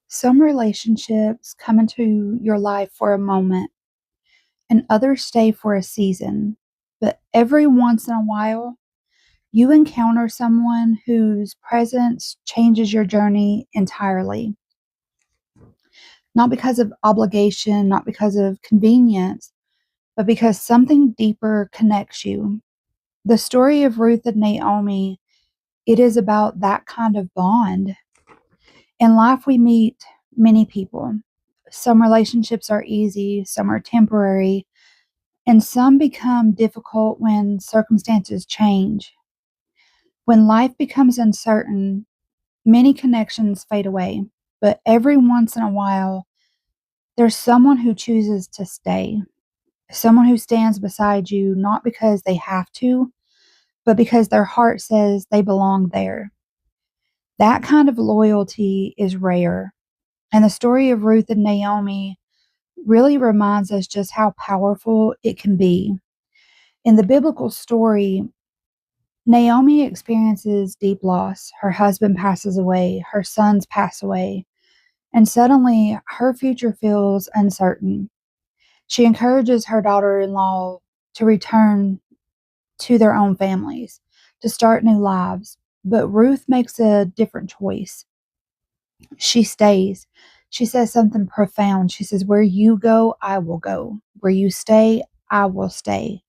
Some relationships come into your life for a moment and others stay for a season. But every once in a while, you encounter someone whose presence changes your journey entirely. Not because of obligation, not because of convenience, but because something deeper connects you. The story of Ruth and Naomi, it is about that kind of bond. In life, we meet many people. Some relationships are easy, some are temporary, and some become difficult when circumstances change. When life becomes uncertain, many connections fade away, but every once in a while, there's someone who chooses to stay, someone who stands beside you not because they have to, but because their heart says they belong there. That kind of loyalty is rare. And the story of Ruth and Naomi really reminds us just how powerful it can be. In the biblical story, Naomi experiences deep loss. Her husband passes away, her sons pass away, and suddenly her future feels uncertain. She encourages her daughter in law to return to their own families, to start new lives. But Ruth makes a different choice. She stays. She says something profound. She says, "Where you go, I will go. Where you stay, I will stay."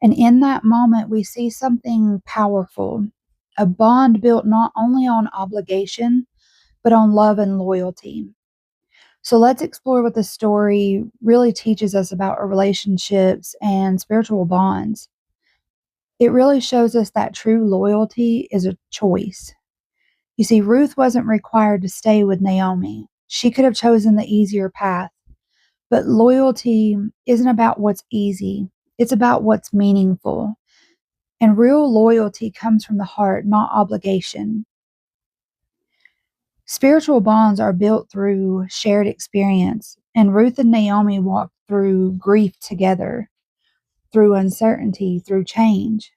And in that moment, we see something powerful, a bond built not only on obligation, but on love and loyalty. So let's explore what the story really teaches us about our relationships and spiritual bonds. It really shows us that true loyalty is a choice. You see, Ruth wasn't required to stay with Naomi. She could have chosen the easier path. But loyalty isn't about what's easy, it's about what's meaningful. And real loyalty comes from the heart, not obligation. Spiritual bonds are built through shared experience, and Ruth and Naomi walked through grief together, through uncertainty, through change.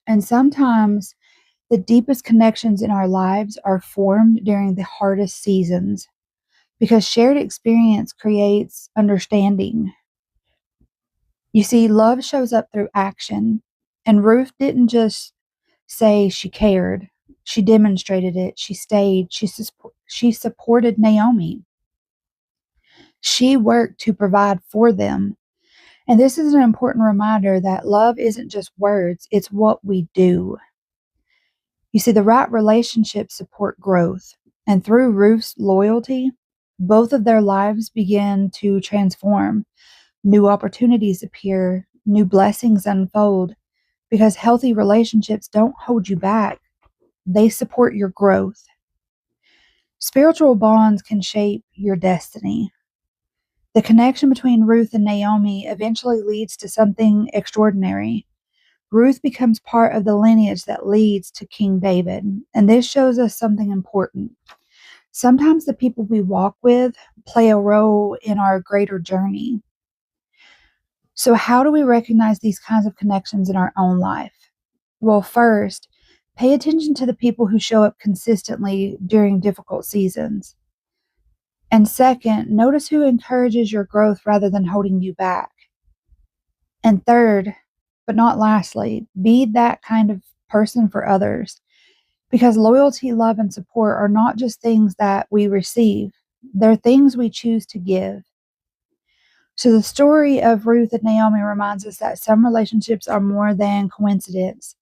And sometimes the deepest connections in our lives are formed during the hardest seasons because shared experience creates understanding. You see, love shows up through action, and Ruth didn't just say she cared. She demonstrated it. She stayed. She supported Naomi. She worked to provide for them. And this is an important reminder that love isn't just words, it's what we do. You see, the right relationships support growth. And through Ruth's loyalty, both of their lives begin to transform. New opportunities appear, new blessings unfold, because healthy relationships don't hold you back, they support your growth. Spiritual bonds can shape your destiny. The connection between Ruth and Naomi eventually leads to something extraordinary. Ruth becomes part of the lineage that leads to King David, and this shows us something important. Sometimes the people we walk with play a role in our greater journey. So, how do we recognize these kinds of connections in our own life? Well, first, pay attention to the people who show up consistently during difficult seasons. And second, notice who encourages your growth rather than holding you back. And third, but not lastly, be that kind of person for others. Because loyalty, love, and support are not just things that we receive, they're things we choose to give. So the story of Ruth and Naomi reminds us that some relationships are more than coincidence.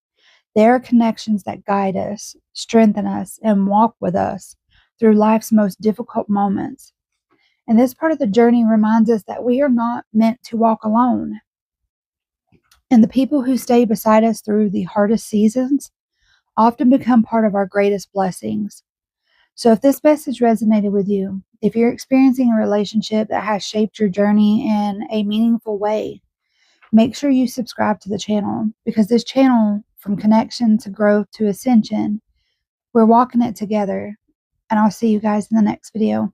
They are connections that guide us, strengthen us, and walk with us through life's most difficult moments. And this part of the journey reminds us that we are not meant to walk alone. And the people who stay beside us through the hardest seasons often become part of our greatest blessings. So if this message resonated with you, if you're experiencing a relationship that has shaped your journey in a meaningful way, make sure you subscribe to the channel, because this channel, from connection to growth to ascension, we're walking it together. And I'll see you guys in the next video.